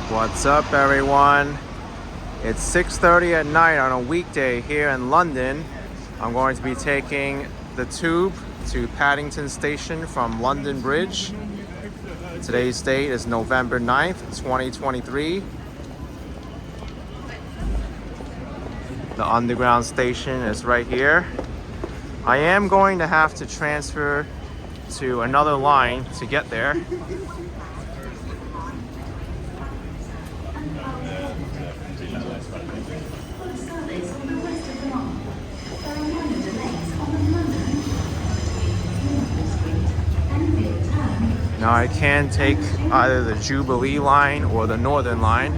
What's up, everyone? It's 6:30 at night on a weekday here in London. I'm going to be taking the tube to Paddington Station from London Bridge. Today's date is November 9th, 2023. The underground station is right here. I am going to have to transfer to another line to get there. Now I can take either the Jubilee line or the Northern line.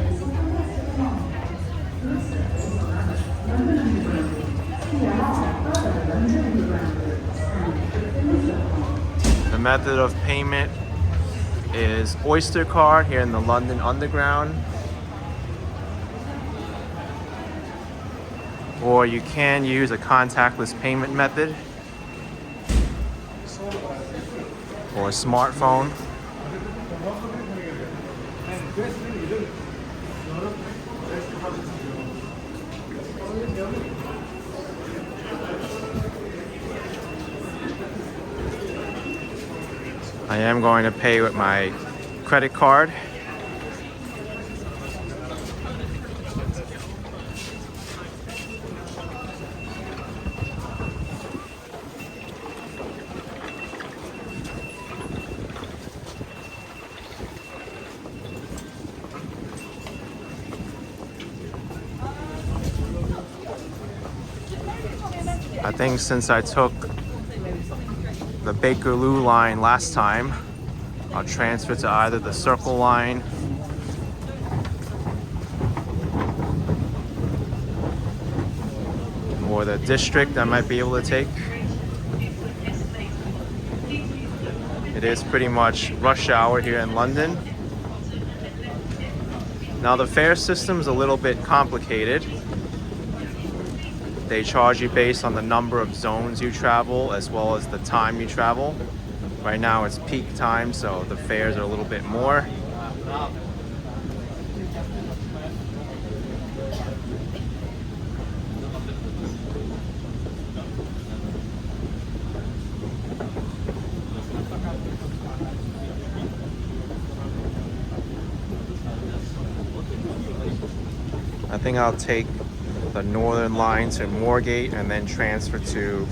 The method of payment is Oyster card here in the London Underground. Or you can use a contactless payment method. Or a smartphone. I am going to pay with my credit card. I think since I took the Bakerloo line last time, I'll transfer to either the Circle line or the District I might be able to take. It is pretty much rush hour here in London. Now the fare system is a little bit complicated. They charge you based on the number of zones you travel as well as the time you travel. Right now it's peak time, so the fares are a little bit more. I think I'll take the Northern line to Moorgate and then transfer to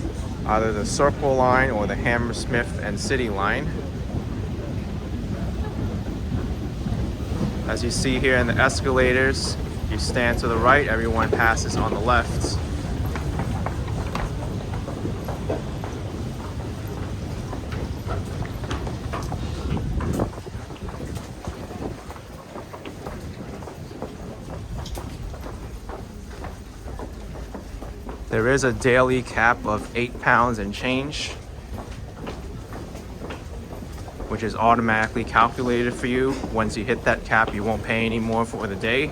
either the Circle line or the Hammersmith and City line. As you see here in the escalators, you stand to the right, everyone passes on the left. There is a daily cap of £8 and change, which is automatically calculated for you. Once you hit that cap, you won't pay any more for the day.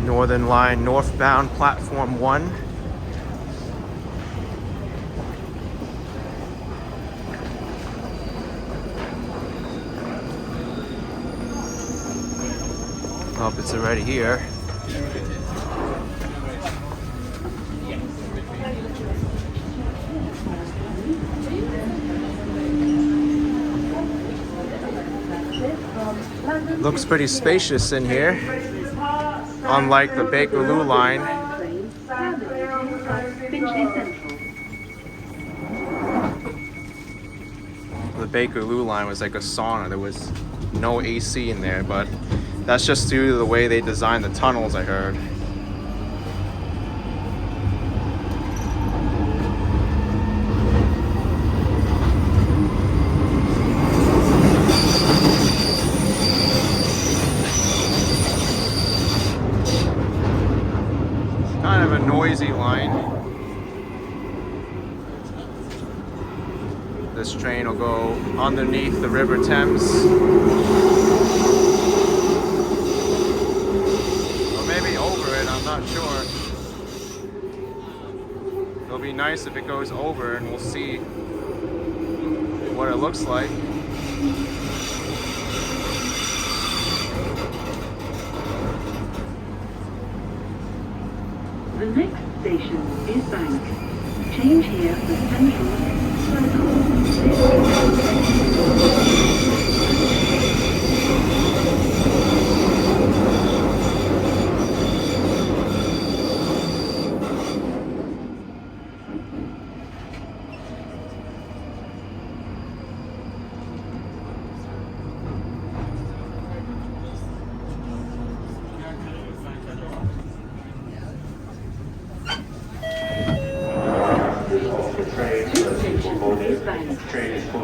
Northern line northbound platform 1. Oh, it's already here. Looks pretty spacious in here. Unlike the Bakerloo line. The Bakerloo line was like a sauna. There was no AC in there, but that's just due to the way they designed the tunnels, I heard. Kind of a noisy line. This train will go underneath the River Thames. Or maybe over it, I'm not sure. It'll be nice if it goes over and we'll see what it looks like. The next station is Bank. Change here for Central,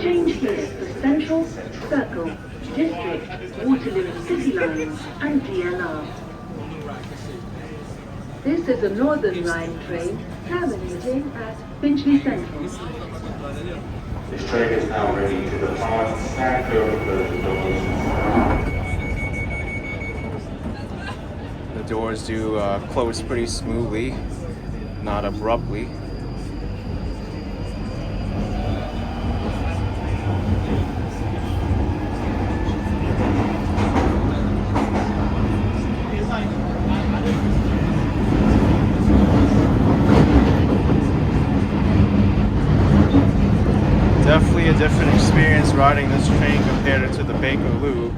Change here for Central, Circle, District, Waterloo City Lines and DLR. This is a Northern Line train terminating at Finchley Central. This train is now ready to depart. Stand clear of the doors. The doors do close pretty smoothly, not abruptly. Definitely a different experience riding this train compared to the Bakerloo.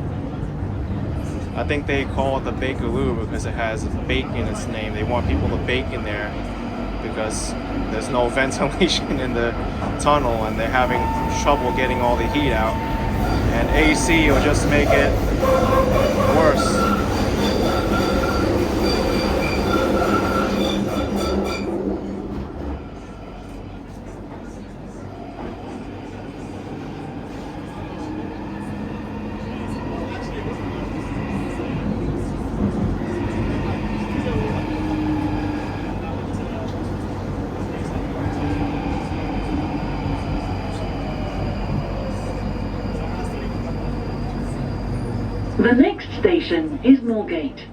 I think they call it the Bakerloo because it has bake in its name. They want people to bake in there because there's no ventilation in the tunnel and they're having trouble getting all the heat out. And AC will just make it worse. The next station is Moorgate.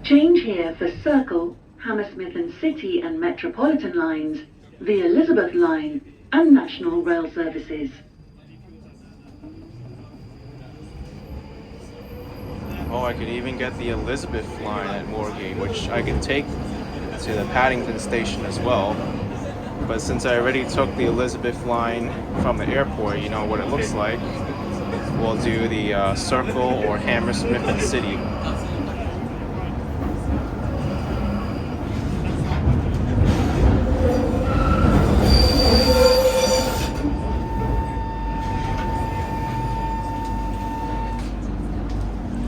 Change here for Circle, Hammersmith and City and Metropolitan lines, the Elizabeth line and National Rail services. Oh, I could even get the Elizabeth line at Moorgate, which I can take to the Paddington Station as well. But since I already took the Elizabeth line from the airport, you know what it looks like. We'll do the Circle or Hammersmith and City.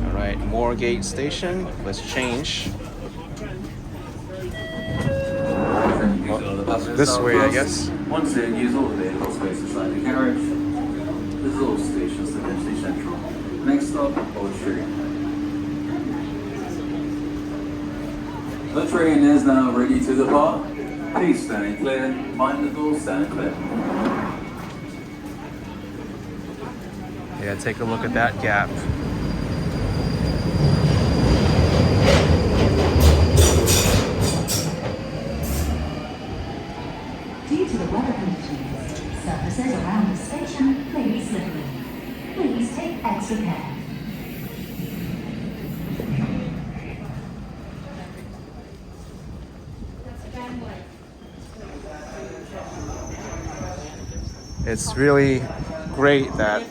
Alright, Moorgate Station. Let's change. This way, I guess. Once again, use all the vehicle space inside the carriage. This is all stations to Finchley Central. Next stop, Old Street. The train is now ready to depart. Please stand clear. Mind the doors, stand clear. Yeah, take a look at that gap. Due to the weather conditions, surfaces around the station may be slippery. Please take extra care. It's really great that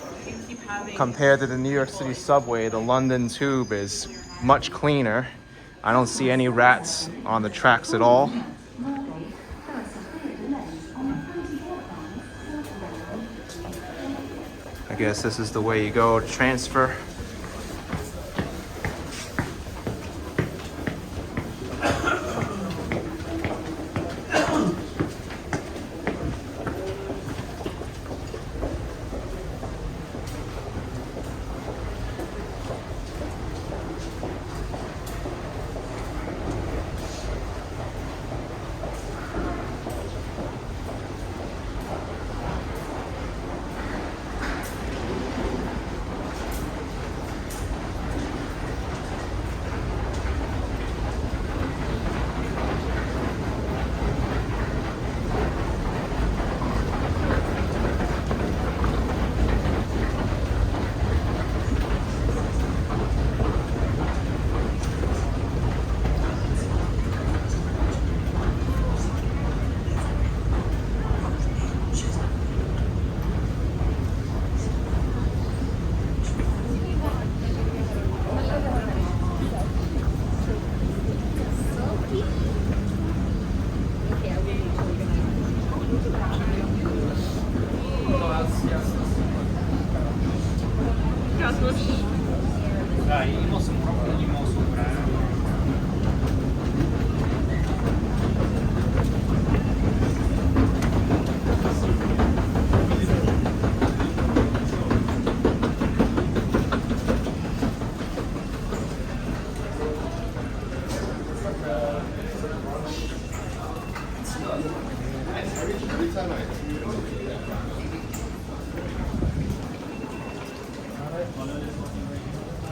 compared to the New York City subway, the London Tube is much cleaner. I don't see any rats on the tracks at all. I guess this is the way you go to transfer.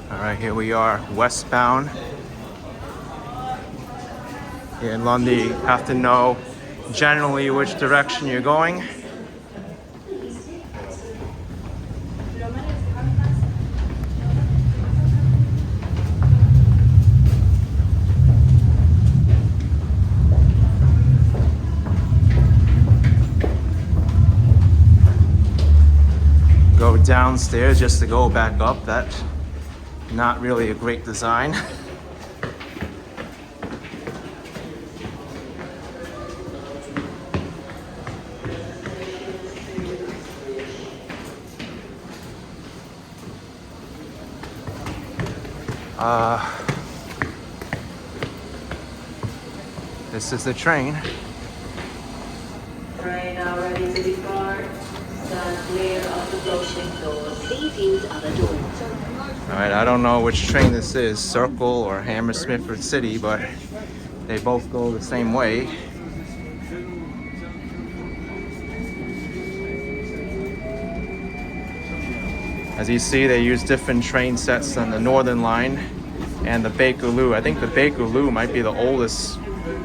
All right, here we are, westbound. Here in London, you have to know generally which direction you're going. Go downstairs just to go back up. That's not really a great design. This is the train. Train now ready to depart. Stand clear of the closing doors. Please use other doors. All right, I don't know which train this is, Circle or Hammersmith or City, but they both go the same way. As you see, they use different train sets on the Northern Line and the Bakerloo. I think the Bakerloo might be the oldest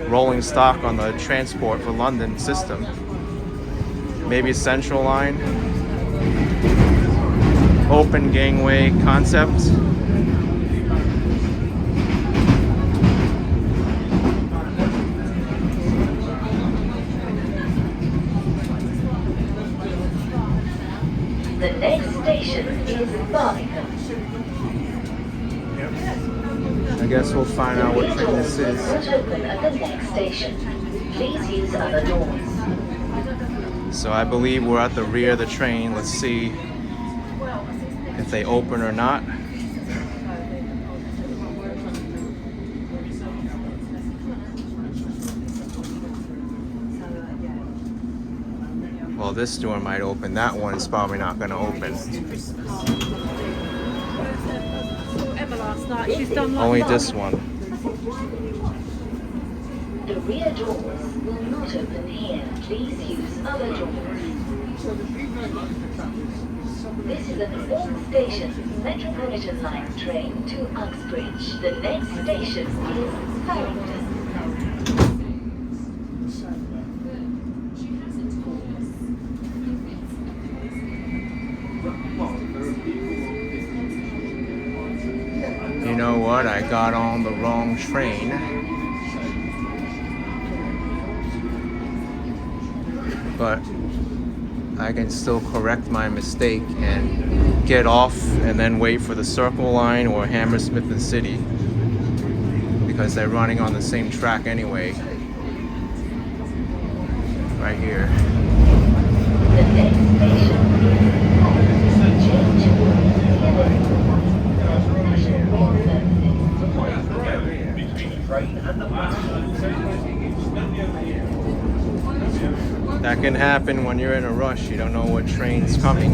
rolling stock on the Transport for London system. Maybe Central Line. Open gangway concept. The next station is Paddington. I guess we'll find out what train this is. Not open at the next station. Please use other doors. So I believe we're at the rear of the train. Let's see if they open or not. Well, this door might open. That one's probably not going to open. Only this one. The rear doors will not open here. Please use other doors. This is an all station Metropolitan Line train to Uxbridge. The next station is Paddington. You know what? I got on the wrong train. But I can still correct my mistake and get off and then wait for the Circle Line or Hammersmith and City, because they're running on the same track anyway. Right here. The next station is Change That can happen when you're in a rush. You don't know what train's coming.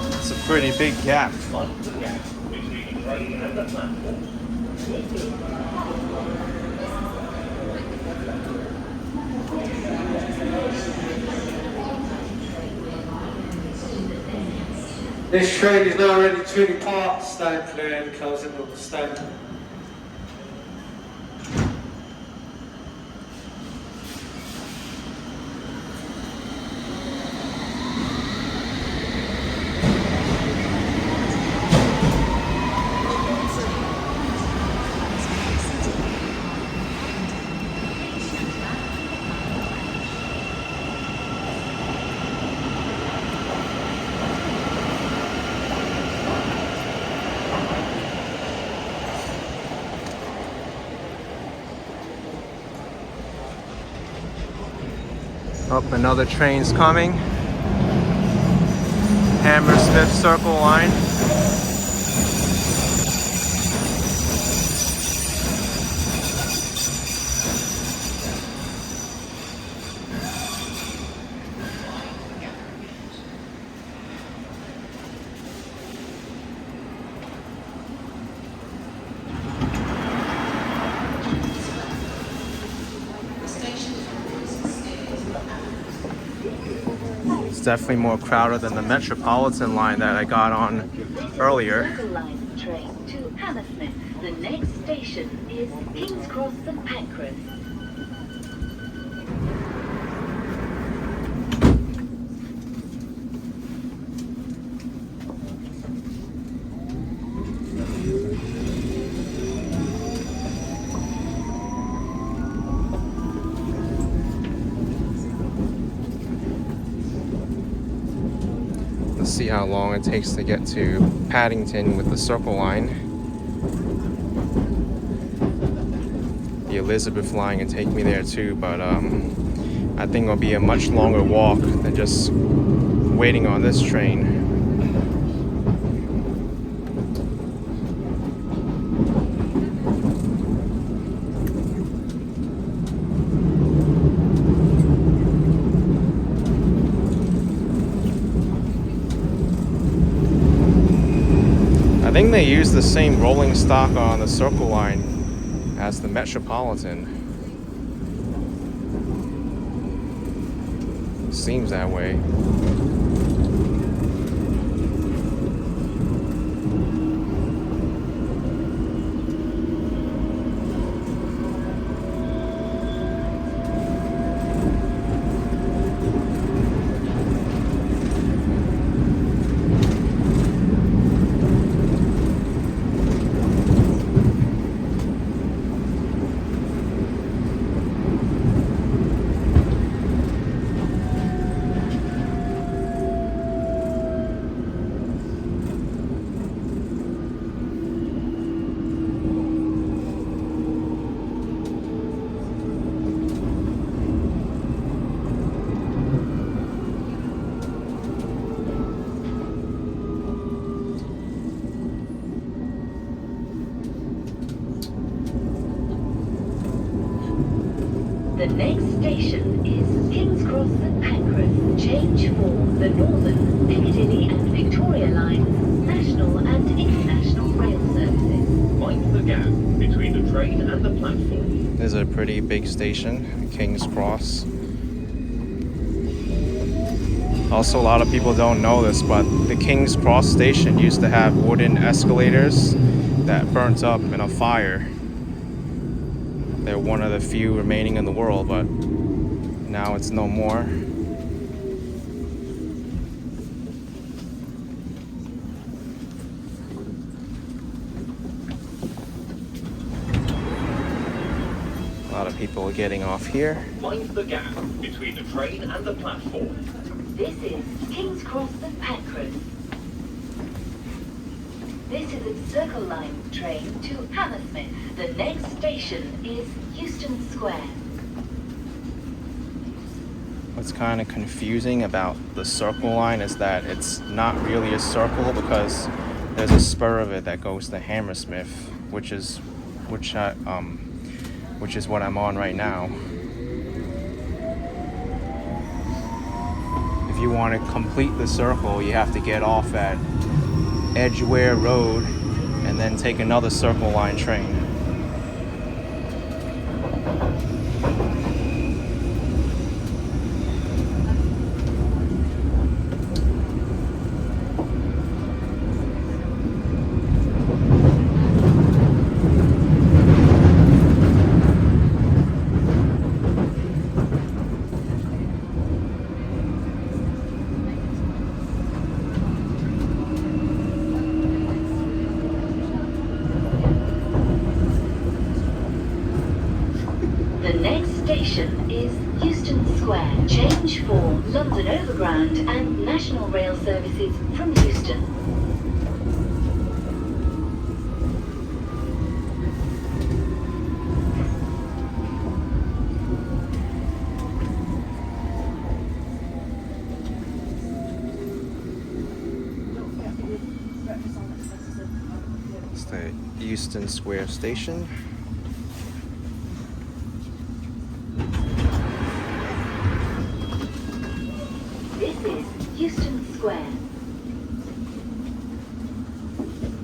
It's a pretty big gap. This train is now ready to depart. Stand clear and closing of the stand. Oh, another train's coming. Hammersmith Circle Line. It's definitely more crowded than the Metropolitan line that I got on earlier. Circle Line train to Hammersmith. The next station is King's Cross St Pancras. Let's see how long it takes to get to Paddington with the Circle Line. The Elizabeth line can take me there too, but I think it'll be a much longer walk than just waiting on this train. I think they use the same rolling stock on the Circle Line as the Metropolitan. Seems that way. The next station is King's Cross St Pancras. Change for the Northern, Piccadilly and Victoria lines, national and international rail services. Mind the gap between the train and the platform. This is a pretty big station, King's Cross. Also, a lot of people don't know this, but the King's Cross station used to have wooden escalators that burnt up in a fire. They're one of the few remaining in the world, but now it's no more. A lot of people are getting off here. Mind the gap between the train and the platform. This is King's Cross St Pancras. This is a Circle Line train to Hammersmith. The next station is Euston Square. What's kind of confusing about the Circle Line is that it's not really a circle because there's a spur of it that goes to Hammersmith, which is what I'm on right now. If you want to complete the circle, you have to get off at Edgware Road and then take another Circle Line train. The next station is Euston Square. Change for London Overground and National Rail services from Euston. Euston Square Station. This is Euston Square.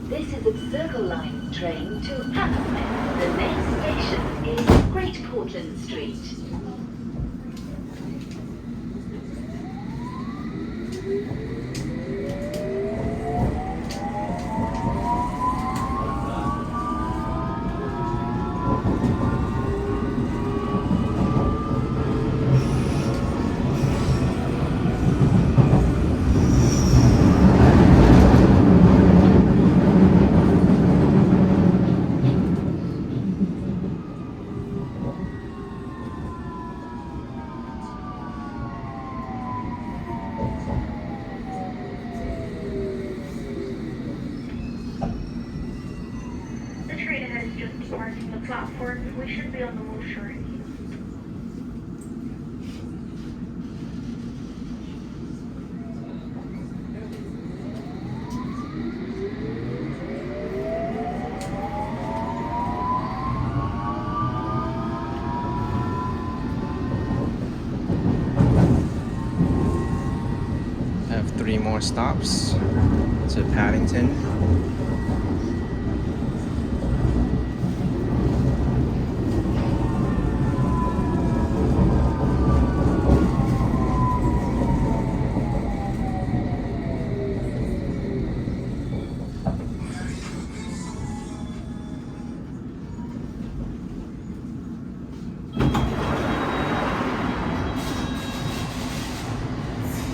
This is a Circle Line train to Hammersmith. The next station is Great Portland Street. The train ahead is just departing the platform. We should be on the move shortly. I have 3 more stops to Paddington.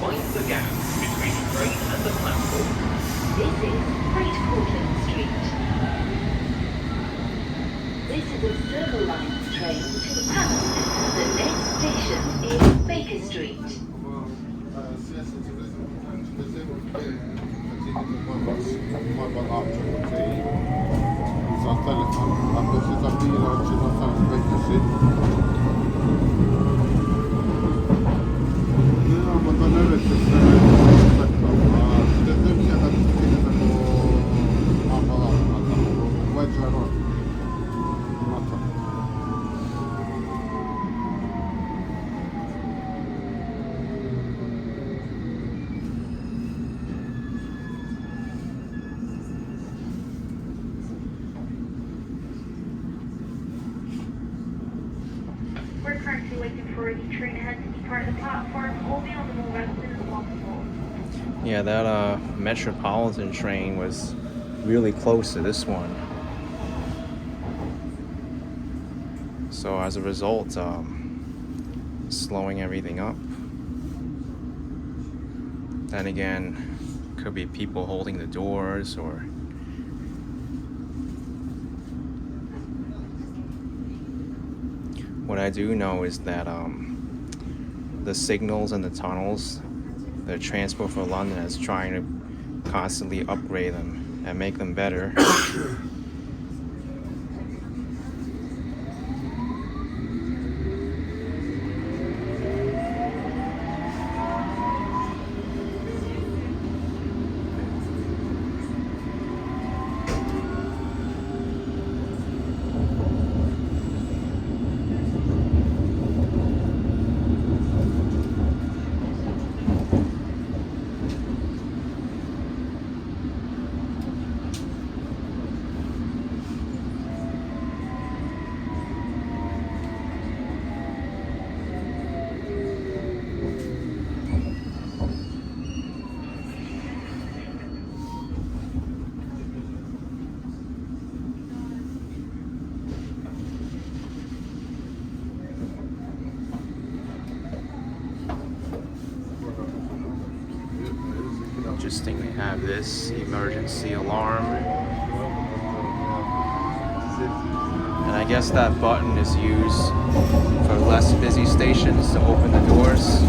Mind the gap between the train and the platform. This is Great Portland Street. This is a Circle Line train to Hammersmith. The next station is Baker Street. We're currently waiting for the train ahead to depart the platform. We'll be on the move as soon as possible. Yeah, that Metropolitan train was really close to this one. So as a result, slowing everything up. Then again, could be people holding the doors or what I do know is that the signals and the tunnels, the Transport for London is trying to constantly upgrade them and make them better. Interesting, they have this emergency alarm. And I guess that button is used for less busy stations to open the doors.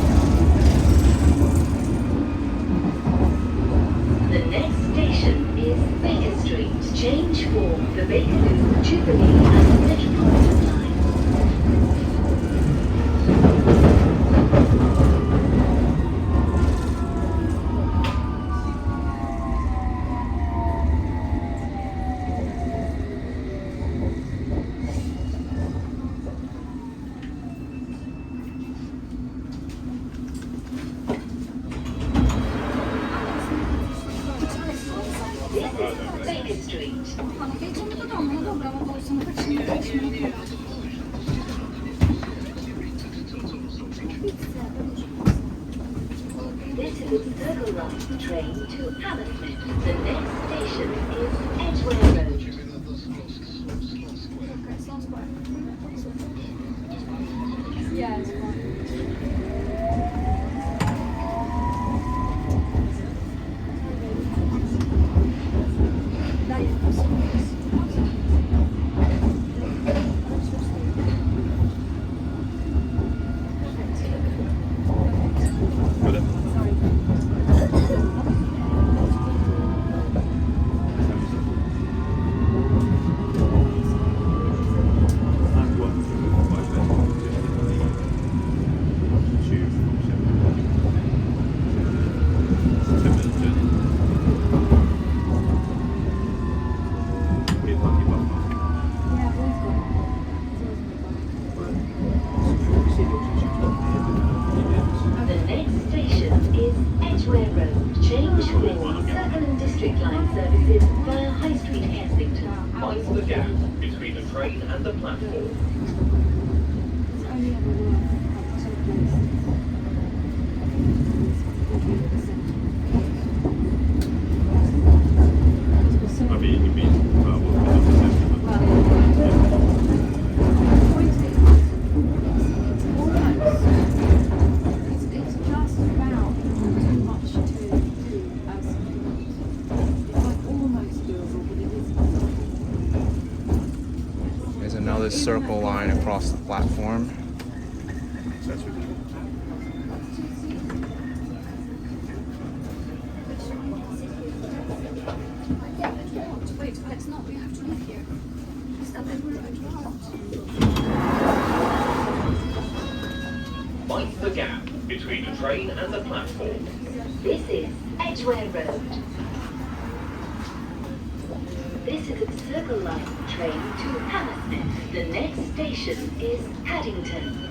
The next station is Baker Street. Change for the Bakerloo, Jubilee and Metropolitan line. is a Circle Line train to Hammersmith. The next station is Edgware Road. Yeah, it's fine. The next station is Edgware Road. Change for Circle and District Line services via High Street, Kensington. Mind the gap between the train and the platform. Only ever work two places. I mean, you mean, It's just about too much to do as it's like almost doable, but it isn't. There's another circle line across the platform. Wait, it's not. We have to live here. It's that they were mind the gap between the train and the platform. This is Edgware Road. This is a Circle Line train to Hammersmith. The next station is Paddington.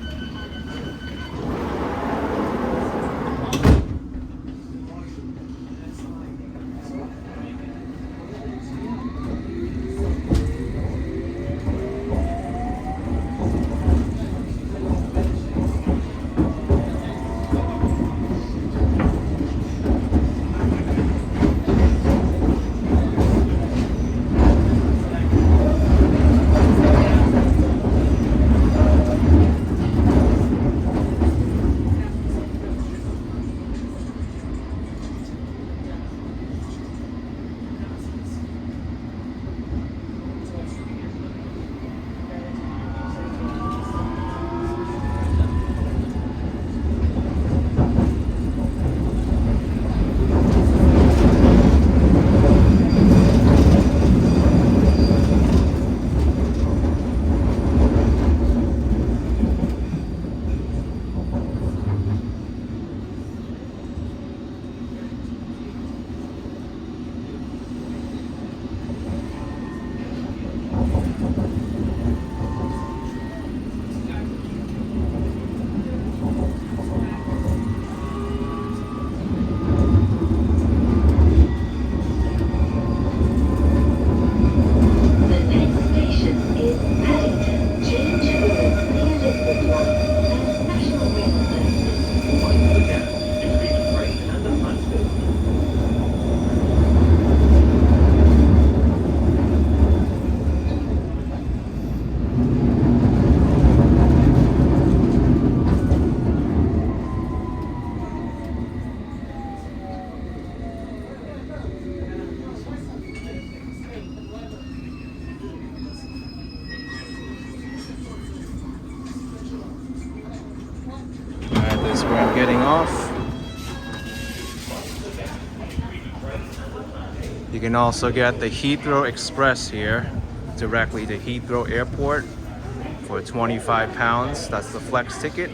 This is where I'm getting off. You can also get the Heathrow Express here, directly to Heathrow Airport for £25. That's the flex ticket.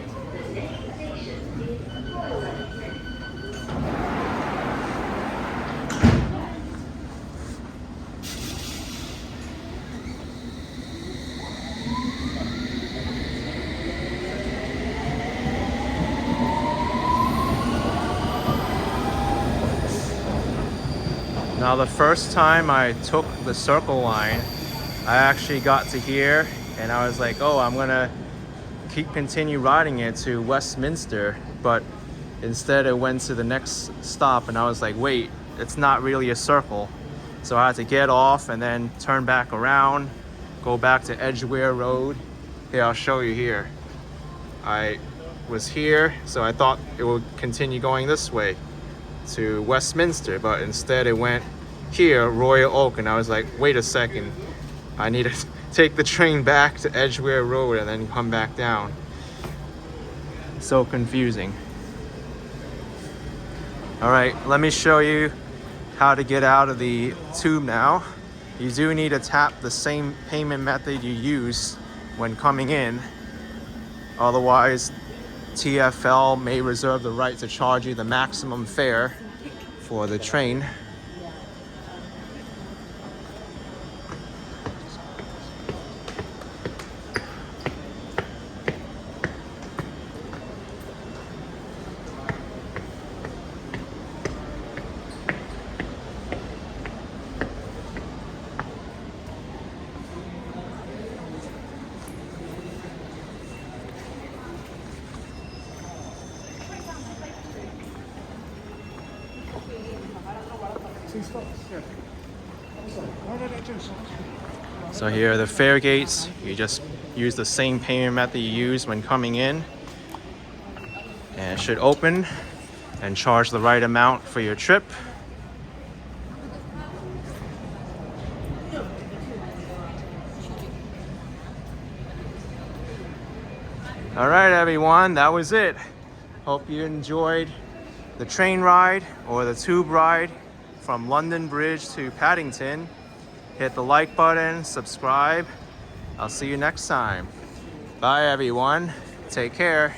Now the first time I took the Circle Line, I actually got to here and I was like, oh, I'm gonna continue riding it to Westminster, but Instead, it went to the next stop, and I was like, wait, it's not really a circle. So I had to get off and then turn back around, go back to Edgware Road. Here, I'll show you here. I was here, so I thought it would continue going this way to Westminster, but instead it went here, Royal Oak, and I was like, wait a second, I need to take the train back to Edgware Road and then come back down. So confusing. All right, let me show you how to get out of the tube now. You do need to tap the same payment method you use when coming in. Otherwise, TfL may reserve the right to charge you the maximum fare for the train. So here are the fare gates. You just use the same payment method you use when coming in, and it should open and charge the right amount for your trip. All right, everyone, that was it. Hope you enjoyed the train ride or the tube ride from London Bridge to Paddington. Hit the like button, subscribe. I'll see you next time. Bye, everyone. Take care.